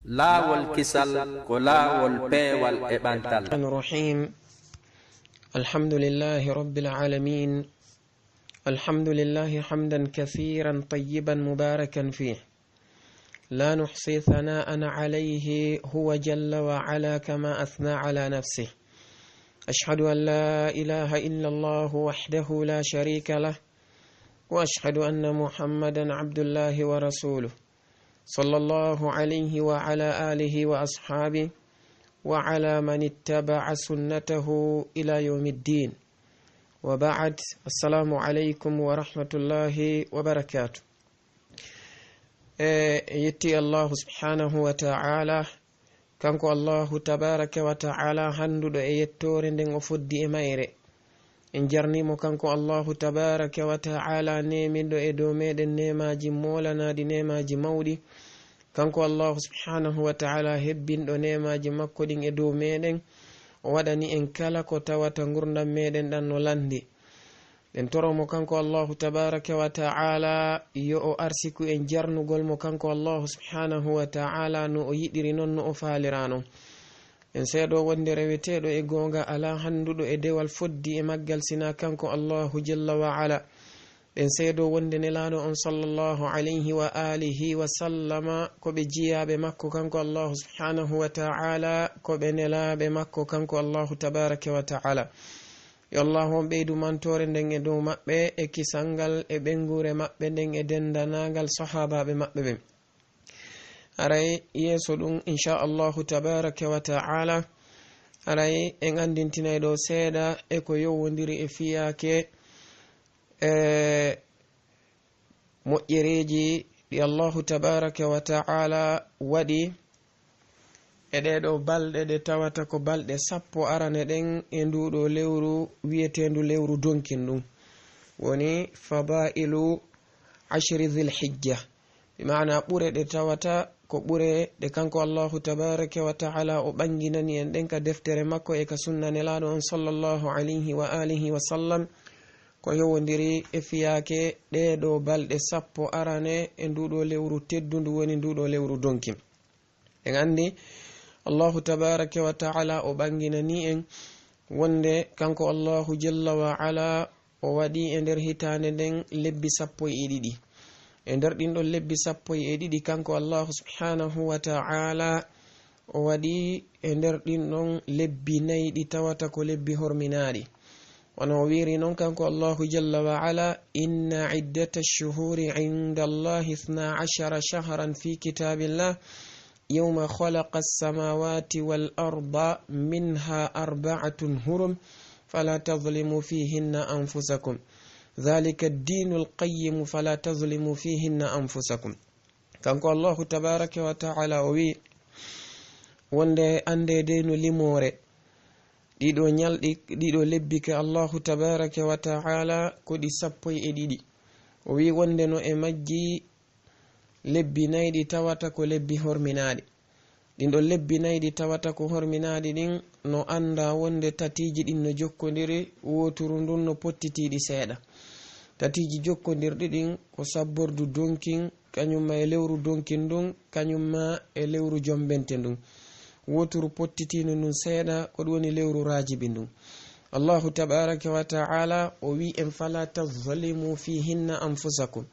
laawol kisal ko laawol peewal e ɓantal. الرحيم الحمد لله رب العالمين الحمد لله حمدا كثيرا طيبا مباركا فيه لا نحصي ثناء عليه هو جل وعلا كما أثنى على نفسه. أشهد أن لا إله إلا الله وحده لا شريك له وأشهد أن محمدا عبد الله ورسوله صلى الله عليه وعلى آله وأصحابه وعلى من اتبع سنته إلى يوم الدين وبعد. السلام عليكم ورحمة الله وبركاته. يتي الله سبحانه وتعالى kanko allahu tabaraka wa ta'ala handuɗo e yettore nden o foddi e mayre en jarnimo kanko allahu tabaraka wa ta'ala nemiɗo e dow meɗen nemaji molanaɗi nemaji mawɗi. kanko allahu subhanahu wa ta'ala hebbinɗo nemaji makko ɗin e dow meɗen o waɗani en kala ko tawata gurdam meɗen ɗan no landi. en toromo kanko allahu tabaraka wa ta'ala yo o arsiku en jarnugol mo kanko allahu subhanahu wa ta'ala no o yiɗiri noon no o faalirano. en seeɗo wonde reweteɗo e gonga ala handuɗo e dewal foddi e maggal sina kanko allahu jalla wa ala. en seeɗo wonde nelaɗo on sallallahu alayhi wa alihi wa sallama koɓe jiyaɓe makko kanko allahu subhanahu wa ta'ala koɓe nelaɓe makko kanko allahu tabaraka wa ta'ala. yo allah on ɓeydu mantore nden e dow maɓɓe e kisangal e ɓengure maɓɓe nden e dendanagal sahabaɓe maɓɓe ɓen. aray yeeso ɗum inchallahu tabaraka wa ta'ala aray en andintinay ɗo seeɗa e ko yowodiri e fiyake moƴƴereji ɗi allahu tabaraka wa ta'ala waɗi e ɗeɗo balɗe ɗe tawata ko balɗe 10 arane ɗen e nduɗo lewru wiyetendu lewru donkin ɗum woni fadailu 10 dhilhijja, bimana ɓure ɗe tawata ko ɓure ɗe kanko allahu tabaraka wa ta'ala o ɓanginani en ɗen ka deftere makko e ka sunna nelaɗo on sallallahu alayhi wa alihi wa sallam ko yowodiri e fiyake ɗeɗo balɗe 10 arane e nduɗo lewru teddundu woni nduɗo lewru donkin. en andi allahu tabaraka wa ta'ala o ɓanginani en wonde kanko allahu jalla wa ala o waɗi e nder hitande nden lebbi 12 e nder ɗinɗon lebbi 12 kanko allahu subhanahu wa ta'ala o waɗi e nder ɗinɗon lebbi 4 ɗi tawata ko lebbi horminaɗi. wono o wiri noon kanko allahu jalla wa ala inna iddata ash-shuhuri inda allahi 12 shahran fi kitabillah يوم خلق السماوات والأرض منها 4 هرم فلا تظلموا فيهن أنفسكم ذلك الدين القيم فلا تظلموا فيهن أنفسكم. كانكو الله تبارك وتعالى وي wonde ande deno limore ɗiɗo ñalɗi ɗiɗo lebbike allahu tabaraka wa ta'ala ko ɗi 12 o wi wonde no e majji lebbi 4 ɗi tawata ko lebbi horminaɗi. ɗinɗo lebbi 4 ɗi tawata ko horminaɗi ɗin no anda wonde tatiji ɗin no jokkodiri woturu ndun no pottitiɗi seeɗa. tatiji jokkodirɗi ɗin ko sabbordu donkin kañumma e lewru donkin ndun kañumma e lewru jombente ndun. woturu pottitino ndun seeɗa ko ɗum woni lewru rajibi ndun. allahu tabaraka wa ta'ala o wi en fala tazlimu fihinna anfusakum,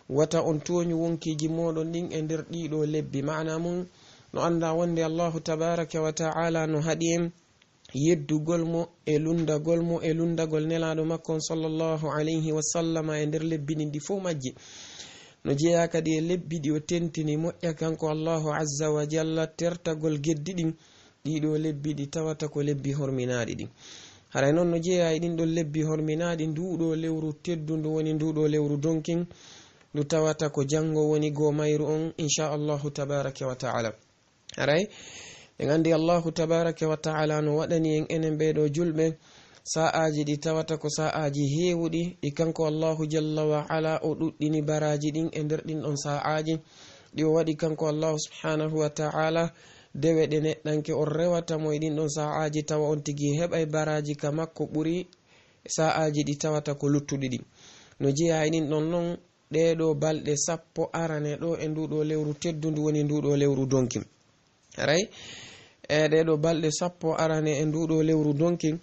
wata on toñu wonkiji moɗon ɗin e nder ɗiɗo lebbi. mana mum no anda wonde allahu tabaraka wa ta'ala no haɗi en yeddugol mo e lundagol mo e lundagol nelaɗo makko sallallahu alayhi wa sallama e nder lebbi ɗin ɗi fo majji. no jeeya kadi e lebbi ɗi o tentini moƴƴa kanko allahu azza wa jalla tertagol geddi ɗin ɗiɗo lebbi ɗi tawata ko lebbi horminaɗi ɗin. haray noon no jeeya e ɗinɗon lebbi horminaɗi nduɗo lewru teddundu woni nduɗo lewru donkin ndu tawata ko jango woni mayru on inchallahu tabaraka wa ta'ala. aray en andi allahu tabaraka wa ta'ala no waɗani en enen ɓeɗo julɓe sa'aji ɗi tawata ko sa'aji hewuɗi ɗi kanko allahu jalla wa ala o ɗuɗɗini baraji ɗin e nder ɗinɗon sa'aji ɗi o waɗi kanko allahu subhanahu wa ta'ala dewe ɗe neɗɗanke on rewata mo e ɗinɗon sa'aji tawa on tigi heɓay baraji ka makko ɓuri sa'aji ɗi tawata ko luttuɗi ɗin. no jeeya e ɗinɗon noon ɗeɗo balɗe 10 arane ɗo e nduɗo lewru teddundu woni nduɗo lewru donkin. aray ɗeɗo balɗe sappo arane e nduɗo lewru donkin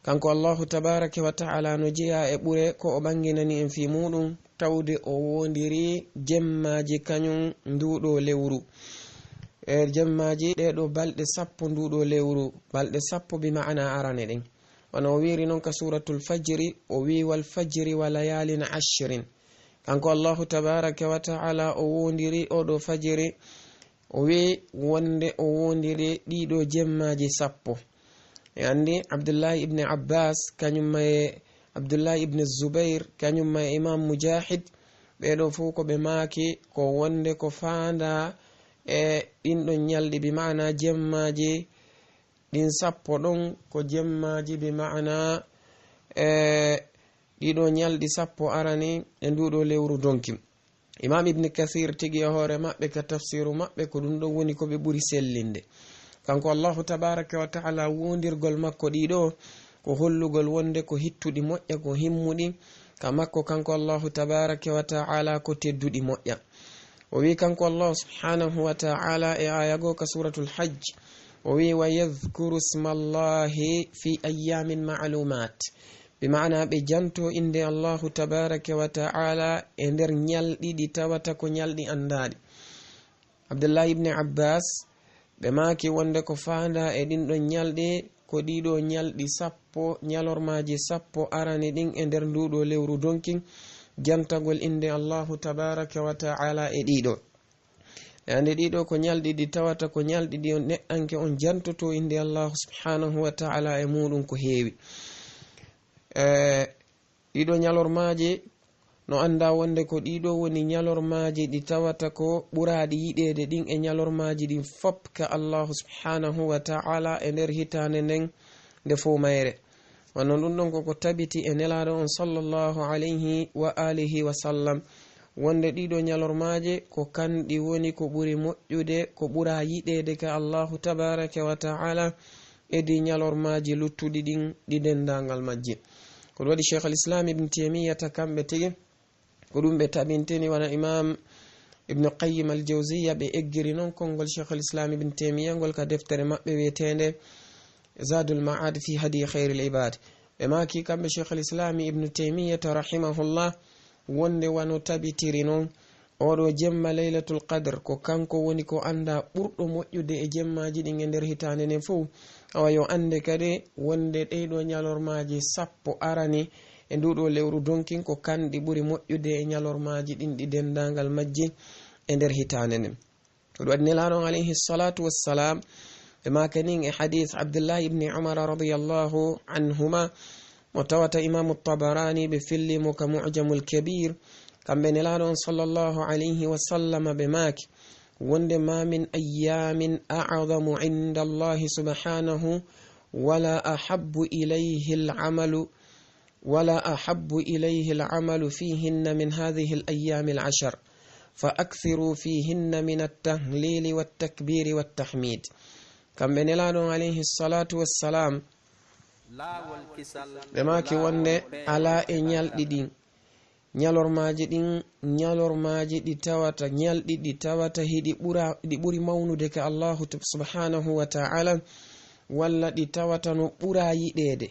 kanko Allahu tabaraka wa ta'ala no jeeya e ɓure ko o ɓanginani en fi muɗum tawde o wondiri jemmaji kañum nduɗo lewru e jemmaji ɗeɗo balɗe sappo nduɗo lewru balɗe sappo bi ma'ana arane ɗen wono o wiri noon ka suratul fajri o wi wal fajri wa layalin ashrin kanko Allahu tabaraka wa ta'ala o wondiri oɗo fajiri o wi wonde o wondiri ɗiɗo jemmaji sappo e andi Abdullahi ibn Abbas kañumma e Abdullahi ibn Zubair kañumma e Imam Mujahid ɓeɗo fuu ko ɓe maaki ko wonde ko fanda e ɗinɗon ñalɗi bi ma'ana jemmaji ɗin sappo ɗon ko jemmaji bi ma'ana ɗiɗo ñalɗi sappo arani e nduɗo lewru donki Imam Ibn Kathir tigi e hoore maɓɓe ka tafsiru maɓɓe ko ɗum ɗon woni ko ɓe ɓuri sellinde kanko Allahu tabaraka wa ta'ala wondirgol makko ɗiɗo ko hollugol wonde ko hittuɗi moƴƴa ko himmuɗi ka makko kanko Allahu tabaraka wa ta'ala ko tedduɗi moƴƴa o wi kanko Allah subhanahu wa ta'ala e aya go ka suratul hajj o wi wa yadhkuru smallahi fi ayyamin ma'lumat bi ma'ana ɓe janto inde Allahu tabaraka wa ta'ala e nder ñalɗi ɗi tawata ko ñalɗi andaɗi Abdullah ibn Abbas ɓe maaki wonde ko fanda e ɗinɗon ñalɗi ko ɗiɗo ñalɗi sappo ñalormaji sappo arani ɗin e nder nduɗo lewru donkin jantagol inde Allahu tabaraka wa ta'ala e ɗiɗo ande ɗiɗo ko ñalɗi ɗi tawata ko ñalɗi ɗi on neɗɗanke on jantoto inde Allahu subhanahu wa ta'ala e muɗum ko heewi ɗiɗo ñalormaji no anda wonde ko ɗiɗo woni ñalormaji ɗi tawata ko ɓuraɗi yiɗede ɗin e ñalormaji ɗin fop ka Allahu subhanahu wa ta'ala e nder hitande nden nde fo mayre wanno ɗum ɗon koko tabiti e nelaɗo on sallallahu alayhi wa alihi wa sallam wonde ɗiɗo ñalormaji ko kanɗi woni ko ɓuri moƴƴude ko ɓura yiɗede ka Allahu tabaraka wa ta'ala edi ñalormaji luttuɗi ɗin ɗi dendagal majji ko waɗi Sheikh al-Islam ibn Taymiyyah kamɓe tigi ko ɗum ɓe tabintini wana Imam Ibn Qayyim al-Jawziyya ɓe eggiri noon konngol Sheikh al-Islam ibn Taymiyyah ngol ka deftere maɓɓe wiyetende Zadul Ma'ad fi hadi khairil ibad ɓe maki kamɓe Sheikh al-Islam ibn Taymiyyah rahimahullah wonde wano tabitiri noon oɗo jemma laylatul qadr ko kanko woni ko anda ɓurɗo moƴƴude e jemmaji ɗin e nder hitande nden fof awa yo ande kadi wonde ɗeyɗo ñalormaji sappo arani e nduɗo lewru donkin ko kanɗi ɓuri moƴƴude e ñalormaji ɗin ɗi dendagal majji e nder hitande nden ko waɗi nelaɗon alayhi salatu wassalam ɓe makanin e hadith Abdullah ibn Umar radiyallahu anhuma mo tawata Imam Tabarani ɓe fillimo ka Mu'jamul Kabir kamɓe nelaɗo on sallallahu alayhi wa sallam ɓe maaki wonde ma min ayyamin a'zamu inda Allahi subhanahu wala ahabbu ilayhi al'amalu fihinna min hadhihi al-ayyam al-'ashr فأكثروا فيهن من التهليل والتكبير والتحميد kamɓe nelaɗo alayhi الصلاة والسلام ɓe maki wonde ala e ñalɗi ɗin ñalormaji ɗin ñalormaji ɗi tawata ñalɗi ɗi tawata hiɗi ɓuri mawnude ka Allahu subhanahu wa ta'ala walla ɗi tawata no ɓura yiɗede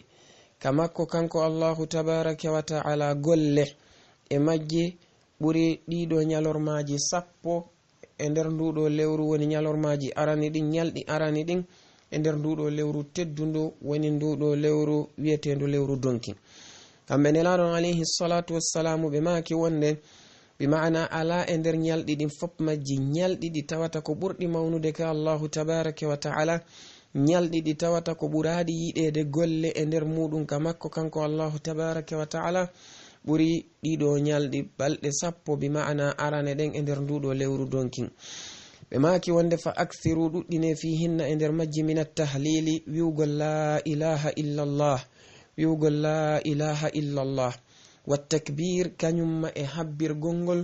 kamakko kanko Allahu tabaraka wa ta'ala golle e majji ɓuri ɗiɗo ñalormaji sappo e nder nduɗo lewru woni ñalormaji arani ɗin ñalɗi arani ɗin e nder nduɗo lewru teddundu woni nduɗo lewru wiyetendu lewru donki kamɓe nelaɗon alayhi salatu wassalamu ɓe maki wonde bi ma'ana ala e nder ñalɗi ɗin fop majji ñalɗi ɗi tawata ko ɓurɗi mawnude ka Allahu tabaraka wa ta'ala ñalɗi ɗi tawata ko ɓuraɗi yiɗede golle e nder muɗum ka makko kanko Allahu tabaraka wa ta'ala ɓuri ɗiɗo ñalɗi balɗe sappo bi ma'ana arane ɗen e nder nduɗo lewru donkin ɓe maki wonde fa akthiru ɗuɗɗine fihinna e nder majji min at-tahlili wiwgol la ilaha illallah wiwgol la ilaha illallah wattakbir kañumma e habbirgol ngol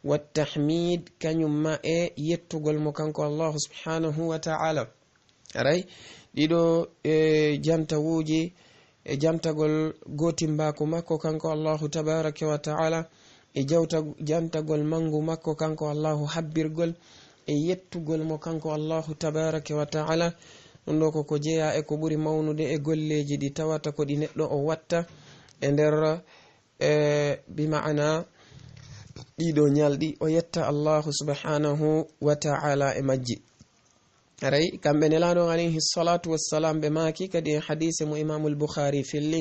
wattahmid kañumma e yettugol mo kanko Allahu subhanahu wa ta'ala aray ɗiɗo jantawuji e jantagol gotimbako makko kanko Allahu tabaraka wa ta'ala e jantagol mangu makko kanko Allahu habbirgol e yettugol mo kanko Allahu tabaraka wa ta'ala. ɗum ɗo koko jeeya e ko ɓuri mawnude e golleji ɗi tawata ko ɗi neɗɗo o watta e nder bi ma'ana ɗiɗo ñalɗi o yetta Allahu subhanahu wa ta'ala e majji. aray kamɓe nelaɗon alayhi salatu wassalam ɓe maki kadi en hadise mo imamul bukhari filli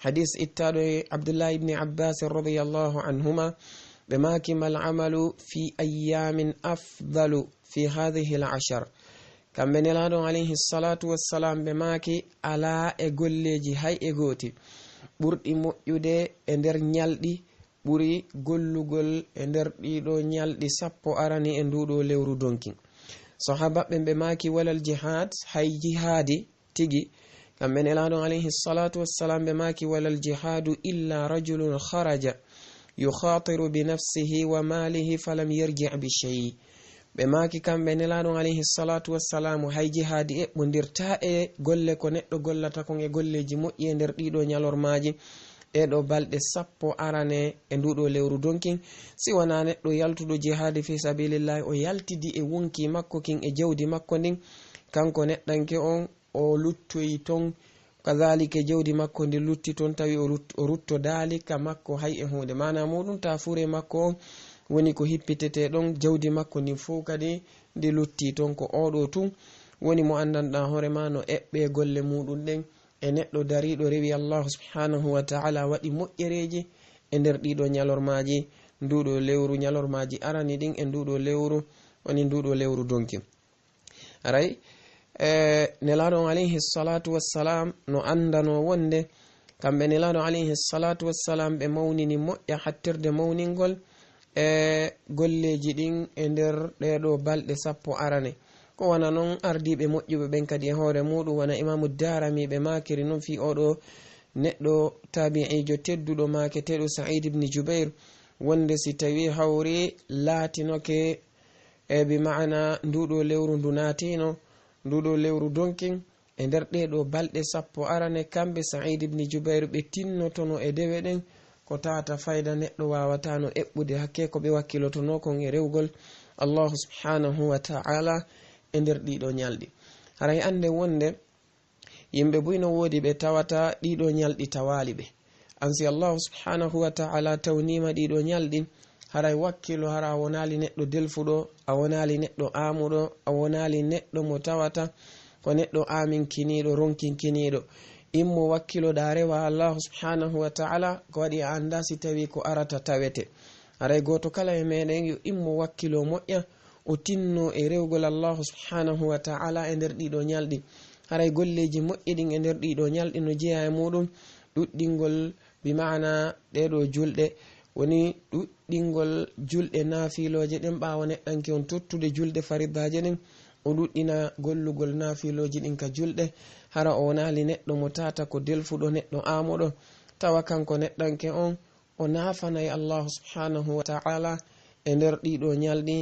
hadis ittaɗo e abdullah ibni abbas radiyallahu anhuma ɓe maki mal amalu fi ayamin afdalu fi hadhihi al ashar. kamɓe nelaɗon alayhi salatu wassalam ɓe maki ala e golleji hay e goti ɓurɗi moƴƴude e nder ñalɗi ɓuri gollugol e nder ɗiɗo ñalɗi sappo arani e nduɗo lewru donki. sahabaɓe ɓe maki walal jihad hay jihadi tigi kamɓe nelaɗon alayhi salatu wassalam ɓe maki walal jihadu illa rajulun kharaja yukhatiru bi nafsihi wa malihi falam yarji' bi shay. ɓe maki kamɓe nelaɗon alayhi salatu wassalamu hay jihadi eɓɓodirta e golle ko neɗɗo gollata kon e golleji moƴƴi e nder ɗiɗo ñalormaji ɗeɗo balɗe sappo arane e nduɗo lewru donkin. si wona neɗɗo yaltuɗo jihadi fi sabilillahi o yaltidi e wonki makko kin e jawdi makko ndin kanko neɗɗanke on o luttoyi ton kadhalika jawdi makko ndi lutti ton tawi o rutto dalika makko hay e hunde mana muɗum ta fure makko on woni ko hippitete ɗon jawdi makko ndin fo kadi ndi lutti ton ko oɗo tun woni mo andanɗa hoorema no eɓɓe golle muɗum ɗen e neɗɗo dariɗo rewi Allahu subhanahu wa ta'ala waɗi moƴƴereji e nder ɗiɗo ñalormaji nduɗo lewru ñalormaji arani ɗin e nduɗo lewru woni nduɗo lewru donki. aray nelaɗon alayhi salatu wassalam no andano wonde kamɓe nelaɗon alayhi salatu wassalam ɓe mawnini moƴƴa hattirde mawningol e golleji ɗin e nder ɗeɗo balɗe sappo arane ko wana noon ardiɓe moƴƴuɓe ɓen kadi e hoore muɗum wona imamu darami ɓe makiri noon fi oɗo neɗɗo tabi'ijo tedduɗo maketeɗo sa'id ibn jubair wonde si tawi hawri laatinoke e bi ma'ana nduɗo lewru ndu natino nduɗo lewru donkin e nder ɗeɗo balɗe sappo arane kamɓe sa'id ibn jubair ɓe tinnotono e dewe ɗen ko tata fayda neɗɗo wawatano eɓɓude hakke ko ɓe wakkilotono kon e rewgol Allahu subhanahu wa ta'ala e nder ɗiɗo ñalɗi. haray ande wonde yimɓe buyno woodi ɓe tawata ɗiɗo ñalɗi tawali ɓe ansi Allahu subhanahu wa ta'ala tawnima ɗiɗo ñalɗi haray wakkilo hara a wonali neɗɗo delfuɗo a wonali neɗɗo amuɗo a wonali neɗɗo mo tawata ko neɗɗo aminkiniɗo ronkinkiniɗo immo wakkilo ɗa rewa Allahu subhanahu wa ta'ala ko waɗi a anda si tawi ko arata tawete. haray goto kala e meɗen yo immo wakkilo moƴƴa o tinno e rewgol Allahu subhanahu wa ta'ala e nder ɗiɗo ñalɗi. haray golleji moƴƴiɗin e nder ɗiɗo ñalɗi no jeeya e muɗum ɗuɗɗingol bi ma'ana ɗeɗo julɗe woni ɗuɗɗingol julɗe nafiloje ɗen ɓawo neɗɗanke on tottude julɗe faridaje ɗin o ɗuɗɗina gollugol nafiloji ɗin ka julɗe hara o wonali neɗɗo mo tata ko delfuɗo neɗɗo amuɗo tawa kanko neɗɗanke on o nafanayi Allahu subhanahu wa ta'ala e nder ɗiɗo ñalɗi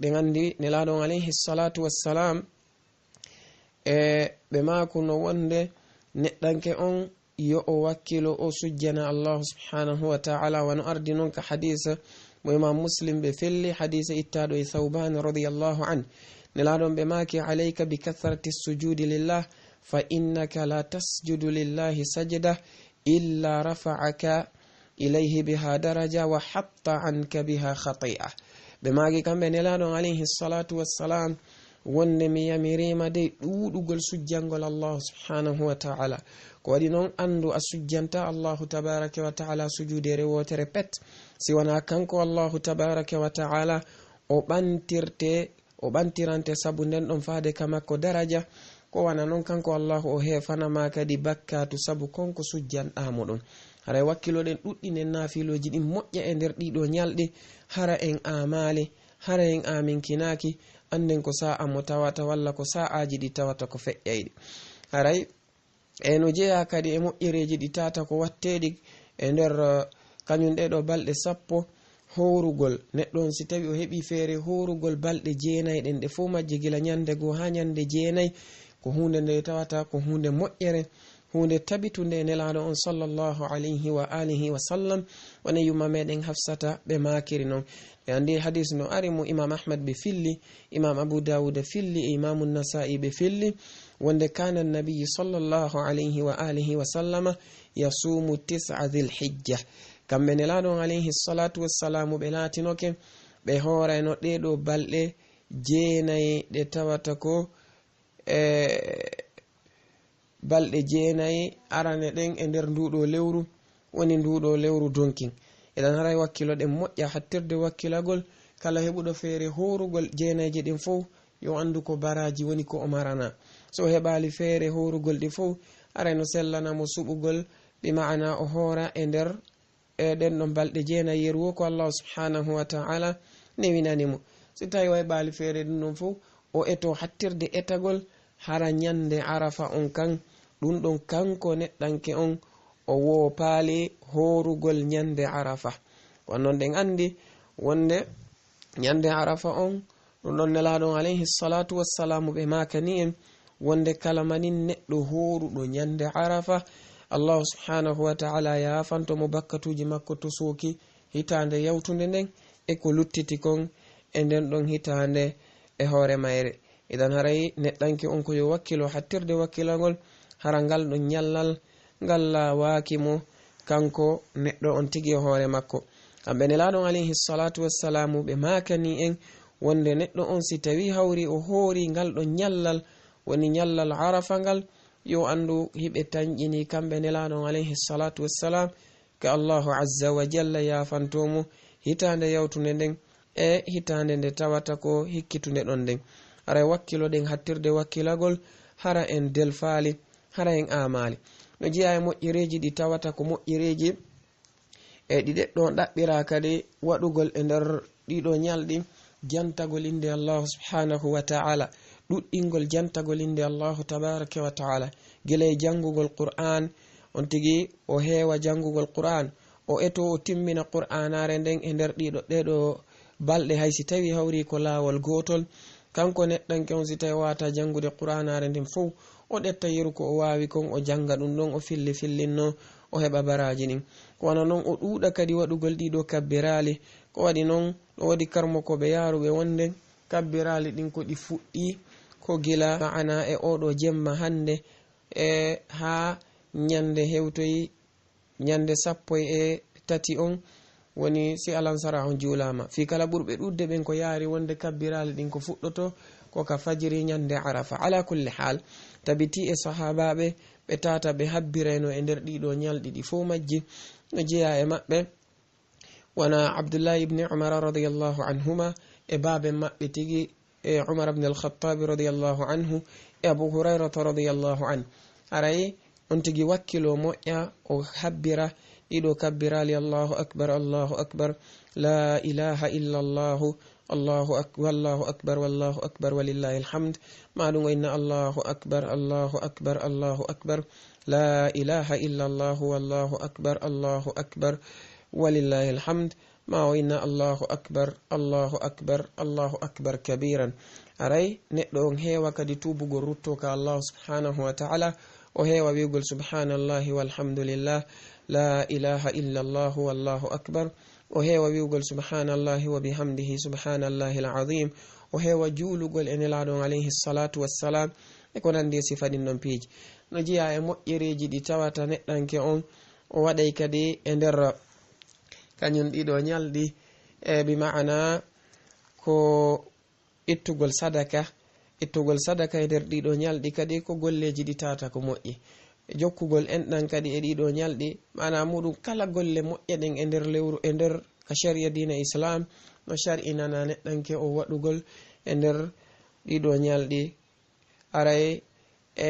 ɓe gandi nelaɗon alayhi salatu wassalam ɓe makuno wonde neɗɗanke on yo o wakkilo o sujjana Allahu subhanahu wa ta'ala wano ardi noon ka hadisa mo imam muslim ɓe felli hadisa ittaɗo e thawban radiyallahu an nelaɗon ɓe maki alayka bi kathrati sujudi lillah fa innaka la tasjudu lillahi sajda illa rafa'aka ilayhi biha daraja wa hatta anka biha khati'a. ɓe magi kamɓe nelaɗon alayhi salatu wassalam wonde mi yamirima de ɗuɗugol sujjangol Allahu subhanahu wa ta'ala ko waɗi noon andu a sujjanta Allahu tabaraka wa ta'ala sujudere wotere pet si wona kanko Allahu tabaraka wa ta'ala o ɓantirante sabu nden ɗon faade ka makko daraja ko wana noon kanko Allahu o hefanama kadi bakkatu sabu konko sujjanɗamo ɗon. haray wakkiloɗen ɗuɗɗinen nafiloji ɗin moƴƴa e nder ɗiɗo ñalɗi hara en amali hara en aminkinaki anden ko sa'a mo tawata walla ko sa'aji ɗi tawata ko feƴƴayɗi. haray e no jeeya kadi e moƴƴereji ɗi tata ko watteɗi e nder kañum ɗeɗo balɗe sappo horugol neɗɗo on si tawi o heɓi feere horugol balɗe jeenayi ɗen ɗe fo majje gila ñande goo ha ñande jeenayi ko hunde nde tawata ko hunde moƴƴere hunde tabitunde nelaɗo on sallallahu alayhi wa alihi wa sallam woni yumma meɗen hafsata ɓe makiri noon e andi hadis no ari mo imam ahmad be filli, imam abu dawud filli, e imam an-nasa'i be filli wonde kana an-nabiy sallallahu alayhi wa alihi wa sallama yasumu 9 dhil hijja. kamɓe nelaɗon alayhi salatu wassalamu ɓe latinoke ɓe horayno ɗeɗo balɗe jeenayi ɗe tawata ko balɗe jeenayi arane ɗen e nder nduɗo lewru woni nduɗo lewru donkin. eɗen haray wakkilo ɗen moƴƴa hattirde wakkilagol kala heɓuɗo feere horugol jeenayji ɗin fof yo andu ko baraji woni ko o marana. so heɓali feere horugol ɗi fof arayno sellanamo suɓugol bi ma'ana o hora e nder ɗen ɗon balɗe jeenayi yeru ko Allah subhanahu wa ta'ala newinanimo. so tawi way ɓaali feere ɗum ɗon fof o eto hattirde etagol hara nyande arafa on kan ɗum ɗon kanko neɗɗanke on o wopaali horugol nyande arafa. wonnon ɗen andi wonde nyande arafa on ɗum ɗon nelaɗon alayhi salatu wassalamu ɓe makani en wonde kala manin neɗɗo horuɗo nyande arafa Allah subhanahu wa ta'ala yafantomo bakkatuji makko to soki hitande yawtude nden e ko luttiti kon e nden ɗon hitande e hoore mayre. idan haray neɗɗanke on ko yo wakkilo hattirde wakkilagol hara ngal ɗon nyallal ngal lawakimo kanko neɗɗo on tigi hoore makko. kamɓe nelaɗon alayhi salatu wassalamu ɓe makani en wonde neɗɗo on si tawi hawri o hoori ngal ɗon nyallal woni nyallal arafa ngal yo andu hiɓe tanƴini kamɓe nelaɗon alayhi salatu wassalam ka Allahu azza wa jalla yafantomo hitande yawtude nden e hitande nde tawata ko hikkitude ɗon nden. haray wakkilo ɗen hattirde wakkilagol hara en delfali hara en amali no jiya e moƴƴereji ɗi tawata ko moƴƴereji e ɗi ɗeɗɗo ɗaɓɓira kadi waɗugol e nder ɗiɗo nyalɗi jantagol inde Allah subhanahu wa ta'ala, ɗuɗɗingol jantagol inde Allahu tabaraka wa ta'ala, gilay jangugol Qur'an on tigi o heewa jangugol Qur'an o eto o timmina Qur'anare nden e nder ɗeɗo balɗe haysi tawi hawri ko laawol gotol. kanko neɗɗanke on si tawi wata jangude Qur'anare nden fof o ɗetta yeru ko o wawi kon o janga ɗum ɗon o fillinno o heɓa baraji ɗin. kono noon o ɗuuɗa kadi waɗugol ɗiɗo kabbirali ko waɗi noon ɗo waɗi karmo ko ɓe yaruɓe wonde kabbirali ɗin ko ɗi fuɗɗi ko gila ma'ana e oɗo jemma hande e ha nyande hewtoyi nyande 13 on woni si alansara on julama fi kala ɓurɓe ɗudde ɓen ko yaari wonde kabbirali ɗin ko fuɗɗoto ko ka fajiri nyande arafa. ala kulli hal tabiti e sahabaɓe ɓe tata ɓe habbirayno e nder ɗiɗo nyalɗi ɗi fo majji no jeeya e maɓɓe wana Abdullah ibn Umar radiyallahu anhuma e baben maɓɓe tigi e Umar ibn al-Khattab radiyallahu anhu e Abu Hurairah radiyallahu anhu. aray on tigi wakkilo moƴƴa o habbira ɗiɗo kabbirali Allahu akbar la ilaha illa Allahu akbar wallahu akbar walillahi alhamd maɗum o inna Allahu akbar la ilaha illa Allah wallahu akbar walillahi alhamd ma o inna Allahu akbar kabiran. aray neɗɗo on heewa kadi tubugol rutto ka Allah subhanahu wa ta'ala o heewa wi'gol subhanallahi walhamdulillah la ilaha illa Allah wallahu akbar o heewa wi'gol subhanallahi wa bihamdihi subhanallahi alazim o heewa juulugol e nelaɗon alayhi salatu wassalam e ko nandi sifa ɗin ɗon piiji. no jiya e moƴƴereji ɗi tawata neɗɗanke on o waɗay kadi e nder kañum ɗiɗo nyalɗi e bi ma'ana ko ittugol sadaka e nder ɗiɗo nyalɗi kadi ko golleji ɗi tata ko moƴƴi jokkugol enɗan kadi e ɗiɗo nyalɗi mana muɗum kala golle moƴƴe ɗen e nder lewru e nder ka sharia dina islam no shar'inana neɗɗanke o waɗugol e nder ɗiɗo nyalɗi. aray e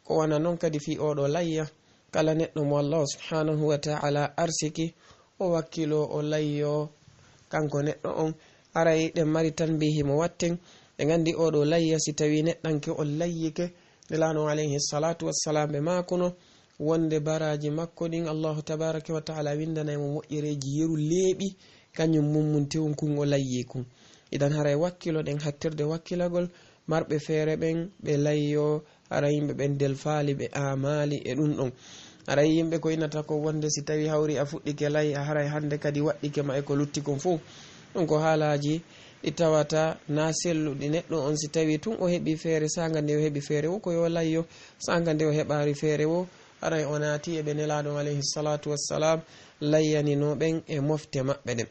ko wana noon kadi fi oɗo layya kala neɗɗo mo Allah subhanahu wa ta'ala arsiki o wakkilo o layyo kanko neɗɗo on. aray ɗen mari tanbihi mo watten ɓe gandi oɗo layya si tawi neɗɗanke on layyike nelaɗon alayhi salatu wassalam ɓe makuno wonde baraji makko ɗin Allahu tabaraka wa ta'ala windanaymo moƴƴereji yeru leeɓi kañum mummuntewon kun o layyi kun. idan haray wakkilo ɗen hattirde wakkilagol marɓe feere ɓen ɓe layyo hara yimɓe ɓen delfali ɓe amali e ɗum ɗon. aray yimɓe ko inata ko wonde si tawi hawri a fuɗɗike layi a haray hande kadi waɗɗike ma e ko lutti kon fo ɗum ko haalaji ɗi tawata na selluɗi neɗɗo on si tawi tun o heɓi feere saga nde o heɓi feere wo ko yo layyo saga nde o heɓari feere wo aray o naati e ɓe nelaɗo alayhi salatu wassalam layyanino ɓen e mofte maɓɓe ɗen.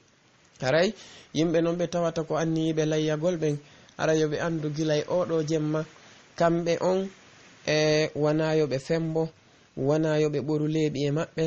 aray yimɓe noon ɓe tawata ko anniyiɓe layyagol ɓen ara yoɓe andu gilay oɗo jemma kamɓe on e wona yoɓe fembo, wona yoɓe ɓoru leeɓi e maɓɓe,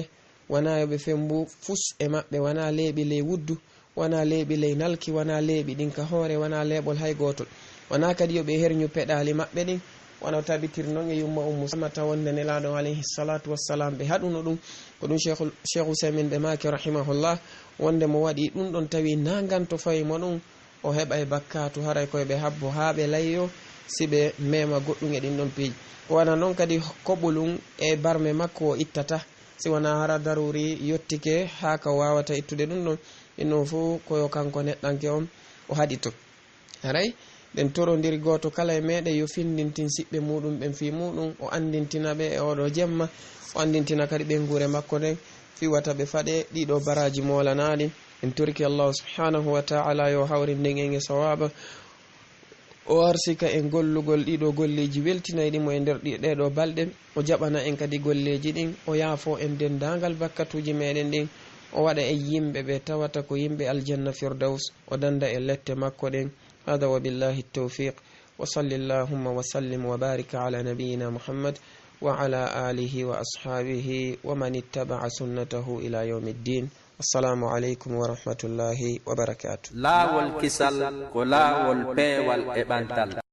wona yoɓe fembu fus e maɓɓe, wona leeɓi ley wuddu, wona leeɓi ley nalki, wona leeɓi ɗinka hoore, wona leeɓol hay gotol, wona kadi yoɓe herñu peɗali maɓɓe ɗin wona tabitir noon e yumma samata wonde nelaɗo alayhi salatu wassalam ɓe haɗuno ɗum ko ɗum cheikh Usaymin ɓe maki rahimahullah wonde mo waɗi ɗum ɗon tawi naganto fawi mo ɗum o heɓa e bakkatu haray koye ɓe habbo ha ɓe layyo si ɓe mema goɗɗum e ɗin ɗon piiji wona noon kadi koɓolum e barme makko o ittata si wona hara daruri yettike ha ka wawata ittude ɗum ɗon inno fo koyo kanko neɗɗanke on o haɗi to haray ɓen torodiri goto kala e meɗe yo findintin siɓɓe muɗum ɓen fi muɗum o andintina ɓe e oɗo jemma o andintina kadi ɓen gure makko nden fiwata ɓe faɗe ɗiɗo baraji molanaɗi en turki allahu subhanahu wa ta'ala yo hawri nden en e sawaba o arsika en gollugol ɗiɗo golleji weltinayɗimo e nder ɗeɗo balɗe o jaɓana en kadi golleji ɗin o yaafo en dendagal bakkatuji meɗen ɗin o waɗa e yimɓe ɓe tawata ko yimɓe aljanna firdaus o danda e lette makko ɗen hada wa billahi tawfiq wa salllahumma wa sallim wa barika ala nabiyina muhammad wa ala alihi wa ashabihi wa man ittaba'a sunnatahu ila yawmiddin. assalamu aleykum wa rahmatullahi wa barakatuh. laawol kisal ko laawol peewal e ɓantal.